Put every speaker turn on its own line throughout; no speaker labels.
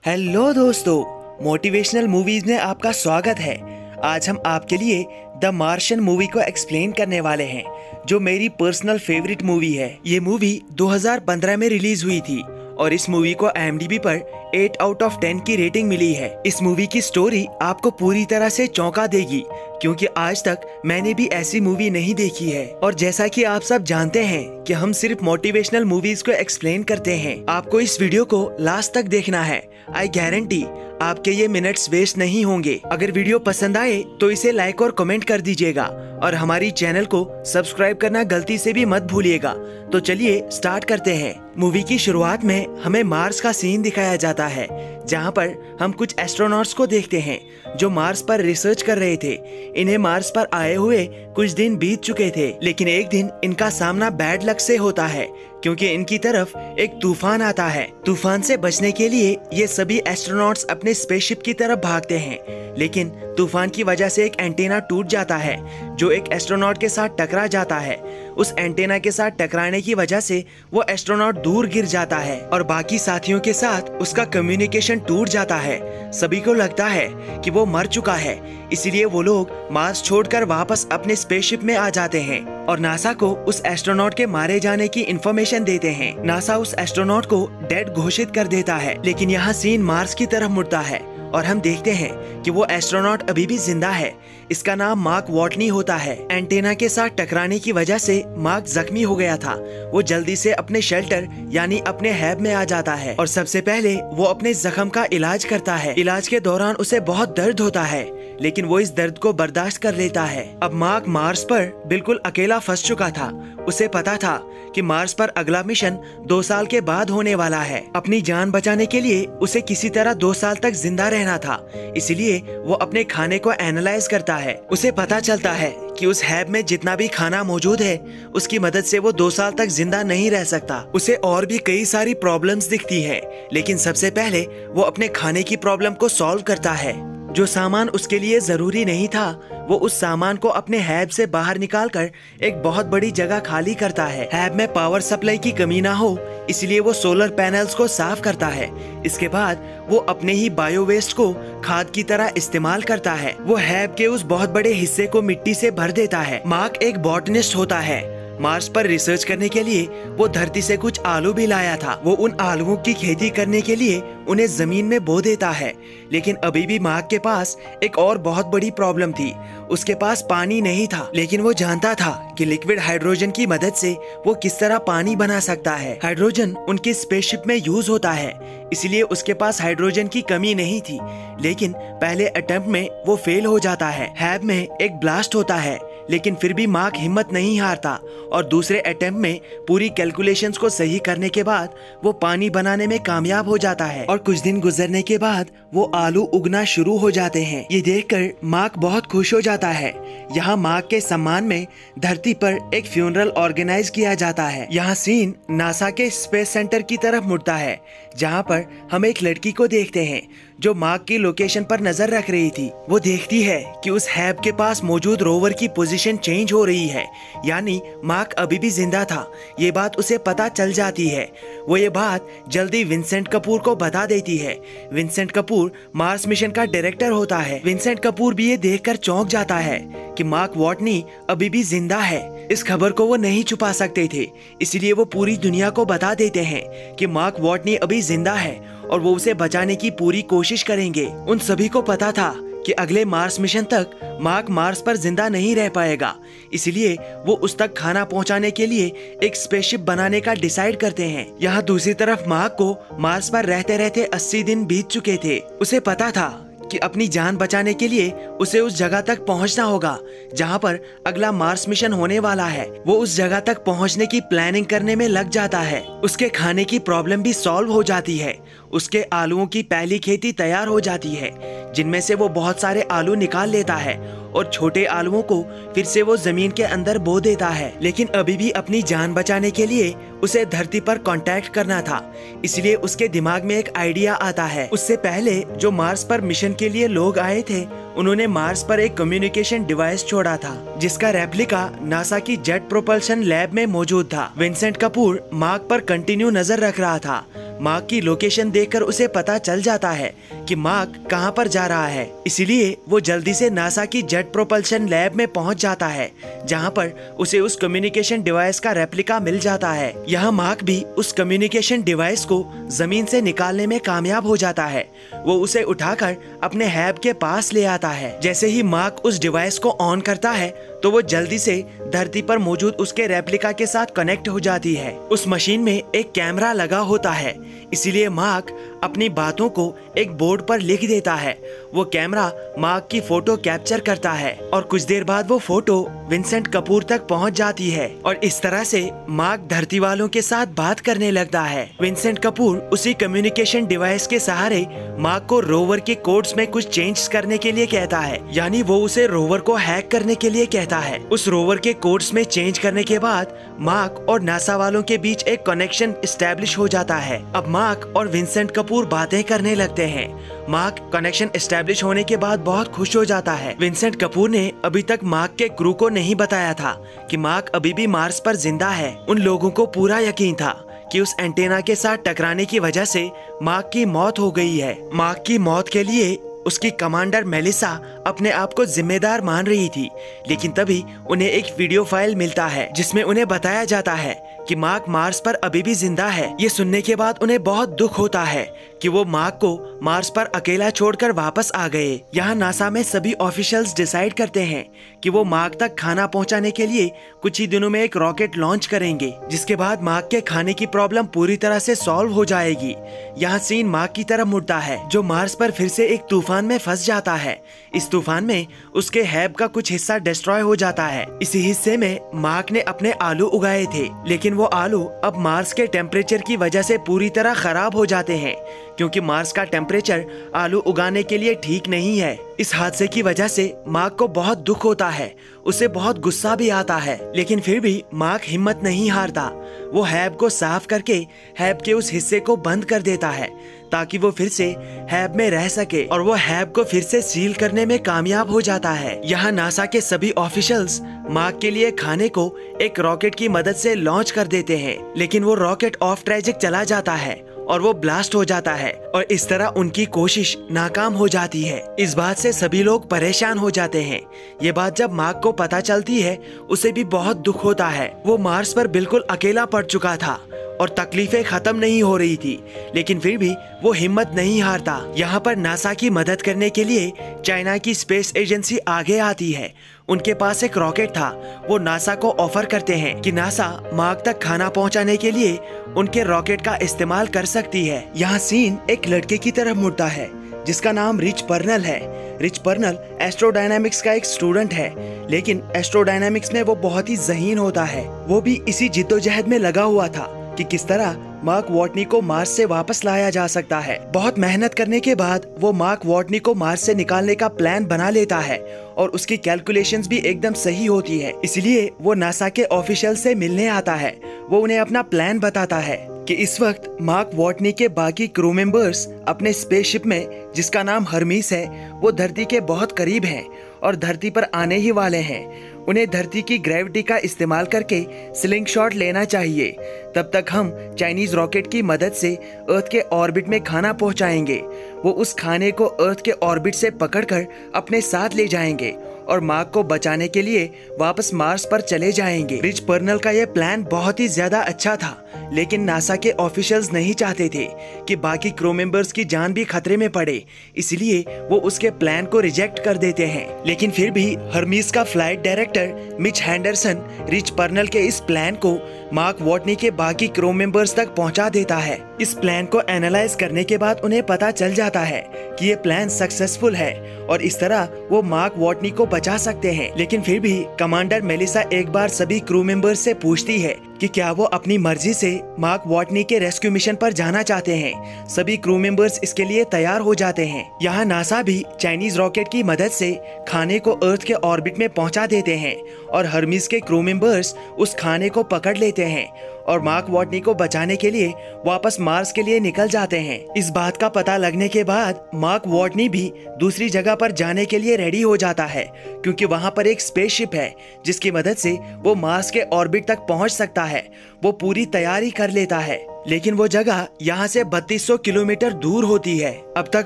Hello दोस्तों, motivational movies में आपका स्वागत है। आज हम आपके लिए द मार्शियन मूवी को एक्सप्लेन करने वाले हैं, जो मेरी पर्सनल फेवरेट मूवी है। ये मूवी 2015 में रिलीज हुई थी और इस मूवी को IMDb पर 8 आउट ऑफ 10 की रेटिंग मिली है। इस मूवी की स्टोरी आपको पूरी तरह से चौंका देगी, क्योंकि आज तक मैंने भी ऐसी मूवी नहीं देखी है। और जैसा कि आप सब जानते हैं कि हम सिर्फ मोटिवेशनल मूवीज को एक्सप्लेन करते हैं, आपको इस वीडियो को लास्ट तक देखना है। आई गारंटी आपके ये मिनट्स वेस्ट नहीं होंगे। अगर वीडियो पसंद आए तो इसे लाइक और कमेंट कर दीजिएगा और हमारी चैनल को सब्सक्राइब करना गलती से भी मत भूलिएगा। तो चलिए स्टार्ट करते हैं। मूवी की शुरुआत में हमें मार्स का सीन दिखाया जाता है, जहां पर हम कुछ एस्ट्रोनॉट्स को देखते हैं जो मार्स पर रिसर्च कर रहे थे। इन्हें मार्स पर आए हुए कुछ दिन बीत चुके थे, लेकिन एक दिन इनका सामना बैड लक से होता है, क्योंकि इनकी तरफ एक तूफान आता है। तूफान से बचने के लिए ये सभी एस्ट्रोनॉट्स अपने स्पेसशिप की तरफ भागते हैं, लेकिन तूफान की वजह से एक एंटीना टूट जाता है जो एक एस्ट्रोनॉट के साथ टकरा जाता है। उस एंटीना के साथ टकराने की वजह से वो एस्ट्रोनॉट दूर गिर जाता है और बाकी साथियों के साथ उसका कम्युनिकेशन टूट जाता है। सभी को लगता है कि वो मर चुका है, इसलिए वो लोग मार्स छोड़कर वापस अपने स्पेसशिप में आ जाते हैं और नासा को उस एस्ट्रोनॉट के मारे जाने की इंफॉर्मेशन देते हैं। नासा उस एस्ट्रोनॉट को डेड घोषित कर देता है, लेकिन यहाँ सीन मार्स की तरफ मुड़ता है और हम देखते हैं कि वो एस्ट्रोनॉट अभी भी जिंदा है। इसका नाम मार्क वॉटनी होता है। एंटीना के साथ टकराने की वजह से मार्क जख्मी हो गया था। वो जल्दी से अपने शेल्टर यानी अपने हैब में आ जाता है और सबसे पहले वो अपने जख्म का इलाज करता है। इलाज के दौरान उसे बहुत दर्द होता है, लेकिन वो इस दर्द को बर्दाश्त कर लेता है। अब मार्क मार्स पर बिल्कुल अकेला फंस चुका था। उसे पता था कि मार्स पर अगला मिशन 2 साल के बाद होने वाला है। अपनी जान बचाने के लिए उसे किसी तरह 2 साल तक जिंदा रहना था, इसलिए वो अपने खाने को एनालाइज करता है। उसे पता चलता है कि उस हैब में जितना भी खाना मौजूद है, उसकी मदद से वो 2 साल तक जिंदा नहीं रह सकता। उसे और भी कई सारी प्रॉब्लम्स दिखती है, लेकिन सबसे पहले वो अपने खाने की प्रॉब्लम को सॉल्व करता है। जो सामान उसके लिए जरूरी नहीं था, वो उस सामान को अपने हैब से बाहर निकालकर एक बहुत बड़ी जगह खाली करता है। हैब में पावर सप्लाई की कमी ना हो, इसलिए वो सोलर पैनल्स को साफ करता है। इसके बाद वो अपने ही बायो वेस्ट को खाद की तरह इस्तेमाल करता है। वो हैब के उस बहुत बड़े हिस्से को मिट्टी से भर देता है। मार्क एक बॉटनिस्ट होता है। मार्स पर रिसर्च करने के लिए वो धरती से कुछ आलू भी लाया था। वो उन आलुओं की खेती करने के लिए उन्हें जमीन में बो देता है, लेकिन अभी भी मार्क के पास एक और बहुत बड़ी प्रॉब्लम थी। उसके पास पानी नहीं था, लेकिन वो जानता था कि लिक्विड हाइड्रोजन की मदद से वो किस तरह पानी बना सकता है। हाइड्रोजन उनके स्पेसशिप में यूज होता है, इसलिए उसके पास हाइड्रोजन की कमी नहीं थी, लेकिन पहले अटेम्प्ट में वो फेल हो जाता है। हैब में एक ब्लास्ट होता है, लेकिन फिर भी मार्क हिम्मत नहीं हारता और दूसरे अटेम्प्ट में पूरी कैलकुलेशंस को सही करने के बाद वो पानी बनाने में कामयाब हो जाता है। और कुछ दिन गुजरने के बाद वो आलू उगना शुरू हो जाते हैं। ये देखकर मार्क बहुत खुश हो जाता है। यहाँ मार्क के सम्मान में धरती पर एक फ्यूनरल ऑर्गेनाइज किया जाता है। यहाँ सीन नासा के स्पेस सेंटर की तरफ मुड़ता है, जहाँ पर हम एक लड़की को देखते हैं जो मार्क की लोकेशन पर नजर रख रही थी। वो देखती है कि उस हैब के पास मौजूद रोवर की पोजीशन चेंज हो रही है, यानी मार्क अभी भी जिंदा था। ये बात उसे पता चल जाती है। वो ये बात जल्दी विंसेंट कपूर को बता देती है। विंसेंट कपूर मार्स मिशन का डायरेक्टर होता है। विंसेंट कपूर भी ये देखकर चौंक जाता है कि मार्क वॉटनी अभी भी जिंदा है। इस खबर को वो नहीं छुपा सकते थे, इसलिए वो पूरी दुनिया को बता देते हैं कि मार्क वॉटनी अभी जिंदा है और वो उसे बचाने की पूरी कोशिश करेंगे। उन सभी को पता था कि अगले मार्स मिशन तक मार्क मार्स पर जिंदा नहीं रह पाएगा, इसलिए वो उस तक खाना पहुंचाने के लिए एक स्पेसशिप बनाने का डिसाइड करते हैं। यहाँ दूसरी तरफ मार्क को मार्स पर रहते रहते 80 दिन बीत चुके थे। उसे पता था कि अपनी जान बचाने के लिए उसे उस जगह तक पहुंचना होगा जहां पर अगला मार्स मिशन होने वाला है। वो उस जगह तक पहुंचने की प्लानिंग करने में लग जाता है। उसके खाने की प्रॉब्लम भी सॉल्व हो जाती है। उसके आलूओं की पहली खेती तैयार हो जाती है, जिनमें से वो बहुत सारे आलू निकाल लेता है और छोटे आलुओं को फिर से वो जमीन के अंदर बो देता है। लेकिन अभी भी अपनी जान बचाने के लिए उसे धरती पर कांटेक्ट करना था, इसलिए उसके दिमाग में एक आइडिया आता है। उससे पहले जो मार्स पर मिशन के लिए लोग आए थे, उन्होंने मार्स पर एक कम्युनिकेशन डिवाइस छोड़ा था, जिसका रेप्लिका नासा की जेट प्रोपल्शन लैब में मौजूद था। विंसेंट कपूर मार्क पर कंटिन्यू नजर रख रहा था। मार्क की लोकेशन देखकर उसे पता चल जाता है कि मार्क कहां पर जा रहा है। इसीलिए वो जल्दी से नासा की जेट प्रोपल्शन लैब में पहुंच जाता है, जहां पर उसे उस कम्युनिकेशन डिवाइस का रेप्लिका मिल जाता है। यहाँ मार्क भी उस कम्युनिकेशन डिवाइस को जमीन से निकालने में कामयाब हो जाता है। वो उसे उठाकर अपने हैब के पास ले आता है। जैसे ही मार्क उस डिवाइस को ऑन करता है तो वो जल्दी से धरती पर मौजूद उसके रेप्लिका के साथ कनेक्ट हो जाती है। उस मशीन में एक कैमरा लगा होता है, इसीलिए मार्क अपनी बातों को एक बोर्ड पर लिख देता है। वो कैमरा मार्क की फोटो कैप्चर करता है और कुछ देर बाद वो फोटो विंसेंट कपूर तक पहुंच जाती है और इस तरह से मार्क धरती वालों के साथ बात करने लगता है। विंसेंट कपूर उसी कम्युनिकेशन डिवाइस के सहारे मार्क को रोवर के कोड्स में कुछ चेंज करने के लिए कहता है, यानी वो उसे रोवर को हैक करने के लिए कहता है। उस रोवर के कोड्स में चेंज करने के बाद मार्क और नासा वालों के बीच एक कनेक्शन एस्टेब्लिश हो जाता है। अब मार्क और विंसेंट कपूर बातें करने लगते हैं। मार्क कनेक्शन एस्टेब्लिश होने के बाद बहुत खुश हो जाता है। विंसेंट कपूर ने अभी तक मार्क के क्रू को नहीं बताया था कि मार्क अभी भी मार्स पर जिंदा है। उन लोगों को पूरा यकीन था कि उस एंटेना के साथ टकराने की वजह से मार्क की मौत हो गई है। मार्क की मौत के लिए उसकी कमांडर मेलिसा अपने आप को जिम्मेदार मान रही थी, लेकिन तभी उन्हें एक वीडियो फाइल मिलता है जिसमें उन्हें बताया जाता है कि मार्क मार्स पर अभी भी जिंदा है। ये सुनने के बाद उन्हें बहुत दुख होता है कि वो मार्क को मार्स पर अकेला छोड़कर वापस आ गए। यहाँ नासा में सभी ऑफिशियल्स डिसाइड करते हैं कि वो मार्क तक खाना पहुँचाने के लिए कुछ ही दिनों में एक रॉकेट लॉन्च करेंगे, जिसके बाद मार्क के खाने की प्रॉब्लम पूरी तरह से सॉल्व हो जाएगी। यहाँ सीन मार्क की तरफ मुड़ता है, जो मार्स पर फिर से एक तूफान में फंस जाता है। इस तूफान में उसके हैब का कुछ हिस्सा डिस्ट्रॉय हो जाता है। इसी हिस्से में मार्क ने अपने आलू उगाए थे, लेकिन वो आलू अब मार्स के टेम्परेचर की वजह से पूरी तरह खराब हो जाते हैं, क्योंकि मार्स का टेम्परेचर आलू उगाने के लिए ठीक नहीं है। इस हादसे की वजह से मार्क को बहुत दुख होता है, उसे बहुत गुस्सा भी आता है, लेकिन फिर भी मार्क हिम्मत नहीं हारता। वो हैब को साफ करके हैब के उस हिस्से को बंद कर देता है ताकि वो फिर से हैब में रह सके, और वो हैब को फिर से सील करने में कामयाब हो जाता है। यहाँ नासा के सभी ऑफिशियल्स मार्क के लिए खाने को एक रॉकेट की मदद से लॉन्च कर देते हैं, लेकिन वो रॉकेट ऑफ ट्रैजेक्ट चला जाता है और वो ब्लास्ट हो जाता है और इस तरह उनकी कोशिश नाकाम हो जाती है। इस बात से सभी लोग परेशान हो जाते हैं। ये बात जब मार्क को पता चलती है, उसे भी बहुत दुख होता है। वो मार्स पर बिल्कुल अकेला पड़ चुका था और तकलीफें खत्म नहीं हो रही थी, लेकिन फिर भी वो हिम्मत नहीं हारता। यहाँ पर नासा की मदद करने के लिए चाइना की स्पेस एजेंसी आगे आती है। उनके पास एक रॉकेट था। वो नासा को ऑफर करते हैं कि नासा मार्क तक खाना पहुंचाने के लिए उनके रॉकेट का इस्तेमाल कर सकती है। यहाँ सीन एक लड़के की तरफ मुड़ता है जिसका नाम रिच पर्नल है। रिच पर्नल एस्ट्रोडायनामिक्स का एक स्टूडेंट है, लेकिन एस्ट्रोडायनामिक्स में वो बहुत ही ज़हीन होता है। वो भी इसी जिद्दोजहद में लगा हुआ था कि किस तरह मार्क वॉटनी को मार्स से वापस लाया जा सकता है। बहुत मेहनत करने के बाद वो मार्क वॉटनी को मार्स से निकालने का प्लान बना लेता है और उसकी कैलकुलेशंस भी एकदम सही होती है। इसलिए वो नासा के ऑफिशियल से मिलने आता है। वो उन्हें अपना प्लान बताता है कि इस वक्त मार्क वॉटनी के बाकी क्रू मेंबर्स अपने स्पेसशिप में, जिसका नाम हर्मीस है, वो धरती के बहुत करीब हैं और धरती पर आने ही वाले हैं। उन्हें धरती की ग्रेविटी का इस्तेमाल करके स्लिंग शॉट लेना चाहिए। तब तक हम चाइनीज रॉकेट की मदद से अर्थ के ऑर्बिट में खाना पहुंचाएंगे। वो उस खाने को अर्थ के ऑर्बिट से पकड़कर अपने साथ ले जाएंगे और मार्क को बचाने के लिए वापस मार्स पर चले जाएंगे। रिच पर्नल का यह प्लान बहुत ही ज्यादा अच्छा था, लेकिन नासा के ऑफिशियल्स नहीं चाहते थे कि बाकी क्रू मेंबर्स की जान भी खतरे में पड़े, इसलिए वो उसके प्लान को रिजेक्ट कर देते हैं। लेकिन फिर भी हर्मीस का flight director Mitch Henderson Rich Purnell के इस प्लान को मार्क वॉटनी के बाकी क्रू मेंबर्स तक पहुंचा देता है। इस प्लान को एनालाइज करने के बाद उन्हें पता चल जाता है कि ये प्लान सक्सेसफुल है और इस तरह वो मार्क वॉटनी को बचा सकते हैं। लेकिन फिर भी कमांडर मेलिसा एक बार सभी क्रू मेंबर्स से पूछती है कि क्या वो अपनी मर्जी से मार्क वॉटनी के रेस्क्यू मिशन पर जाना चाहते हैं। सभी क्रू मेंबर्स इसके लिए तैयार हो जाते हैं। यहाँ नासा भी चाइनीज रॉकेट की मदद से खाने को अर्थ के ऑर्बिट में पहुंचा देते हैं और हर्मीस के क्रू मेंबर्स उस खाने को पकड़ लेते हैं और मार्क वॉटनी को बचाने के लिए वापस मार्स के लिए निकल जाते हैं। इस बात का पता लगने के बाद मार्क वॉटनी भी दूसरी जगह पर जाने के लिए रेडी हो जाता है, क्योंकि वहां पर एक स्पेसशिप है जिसकी मदद से वो मार्स के ऑर्बिट तक पहुंच सकता है। वो पूरी तैयारी कर लेता है, लेकिन वो जगह यहाँ से 3200 किलोमीटर दूर होती है। अब तक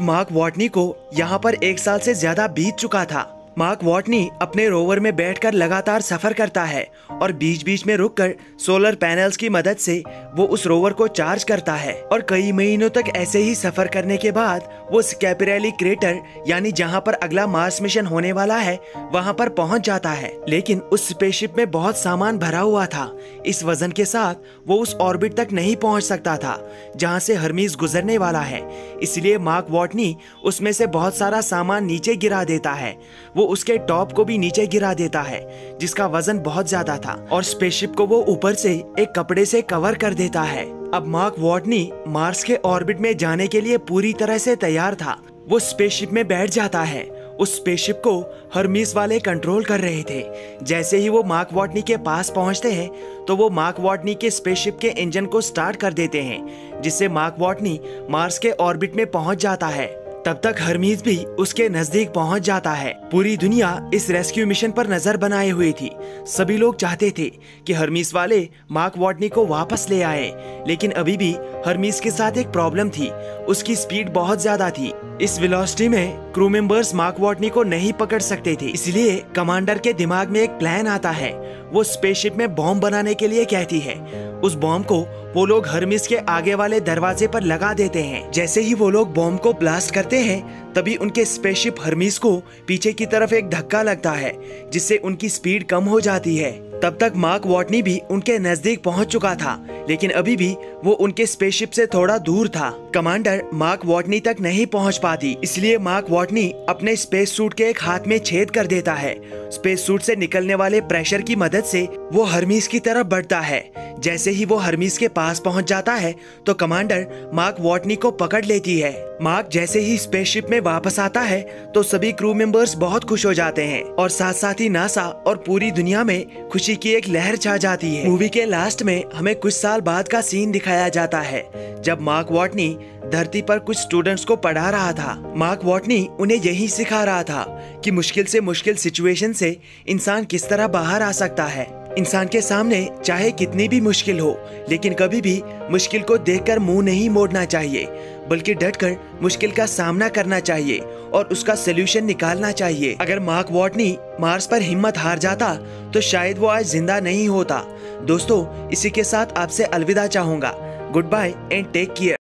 मार्क वॉटनी को यहाँ पर 1 साल से ज्यादा बीत चुका था। मार्क वॉटनी अपने रोवर में बैठकर लगातार सफर करता है और बीच बीच में रुककर सोलर पैनल्स की मदद से वो उस रोवर को चार्ज करता है। और कई महीनों तक ऐसे ही सफर करने के बाद वो स्कैपिरेली क्रेटर यानी जहां पर अगला मार्स मिशन होने वाला है वहां पर पहुंच जाता है। लेकिन उस स्पेसशिप में बहुत सामान भरा हुआ था। इस वजन के साथ वो उस ऑर्बिट तक नहीं पहुंच सकता था जहां से हर्मीज गुजरने वाला है। इसलिए मार्क वॉटनी उसमें से बहुत सारा सामान नीचे गिरा देता है। वो उसके टॉप को भी नीचे गिरा देता है जिसका वजन बहुत ज्यादा था, और स्पेसशिप को वो ऊपर से एक कपड़े से कवर कर देता है। अब मार्क वॉटनी मार्स के ऑर्बिट में जाने के लिए पूरी तरह से तैयार था। वो स्पेसशिप में बैठ जाता है। उस स्पेसशिप को हर्मीस वाले कंट्रोल कर रहे थे। जैसे ही वो मार्क वॉटनी के पास पहुंचते हैं तो वो मार्क वॉटनी के स्पेसशिप के इंजन को स्टार्ट कर देते हैं, जिससे मार्क वॉटनी मार्स के ऑर्बिट में पहुंच जाता है। तब तक हर्मीज भी उसके नजदीक पहुंच जाता है। पूरी दुनिया इस रेस्क्यू मिशन पर नजर बनाए हुई थी। सभी लोग चाहते थे कि हर्मीज वाले मार्क वॉटनी को वापस ले आए, लेकिन अभी भी हर्मीज के साथ एक प्रॉब्लम थी। उसकी स्पीड बहुत ज्यादा थी। इस वेलोसिटी में क्रू मेंबर्स मार्क वॉटनी को नहीं पकड़ सकते थे। इसलिए कमांडर के दिमाग में एक प्लान आता है। वो स्पेसशिप में बॉम्ब बनाने के लिए कहती है। उस बॉम्ब को वो लोग हर्मीज के आगे वाले दरवाजे पर लगा देते हैं। जैसे ही वो लोग बॉम्ब को ब्लास्ट करते हैं तभी उनके स्पेसशिप हर्मीज को पीछे की तरफ एक धक्का लगता है, जिससे उनकी स्पीड कम हो जाती है। तब तक मार्क वॉटनी भी उनके नजदीक पहुंच चुका था, लेकिन अभी भी वो उनके स्पेसशिप से थोड़ा दूर था। कमांडर मार्क वॉटनी तक नहीं पहुंच पाती, इसलिए मार्क वॉटनी अपने स्पेस सूट के एक हाथ में छेद कर देता है। स्पेस सूट से निकलने वाले प्रेशर की मदद से वो हर्मीज की तरफ बढ़ता है। जैसे ही वो हर्मीज के पास पहुंच जाता है तो कमांडर मार्क वॉटनी को पकड़ लेती है। मार्क जैसे ही स्पेसशिप में वापस आता है तो सभी क्रू मेंबर्स बहुत खुश हो जाते हैं, और साथ साथ ही नासा और पूरी दुनिया में खुशी की एक लहर छा जाती है। मूवी के लास्ट में हमें कुछ साल बाद का सीन दिखाया जाता है, जब मार्क वॉटनी धरती पर कुछ स्टूडेंट्स को पढ़ा रहा था। मार्क वॉटनी उन्हें यही सिखा रहा था कि मुश्किल से मुश्किल सिचुएशन से इंसान किस तरह बाहर आ सकता है। इंसान के सामने चाहे कितनी भी मुश्किल हो, लेकिन कभी भी मुश्किल को देखकर मुंह नहीं मोड़ना चाहिए, बल्कि डटकर मुश्किल का सामना करना चाहिए और उसका सलूशन निकालना चाहिए। अगर मार्क वॉटनी मार्स पर हिम्मत हार जाता तो शायद वो आज जिंदा नहीं होता। दोस्तों, इसी के साथ आपसे अलविदा चाहूंगा। Goodbye and take care.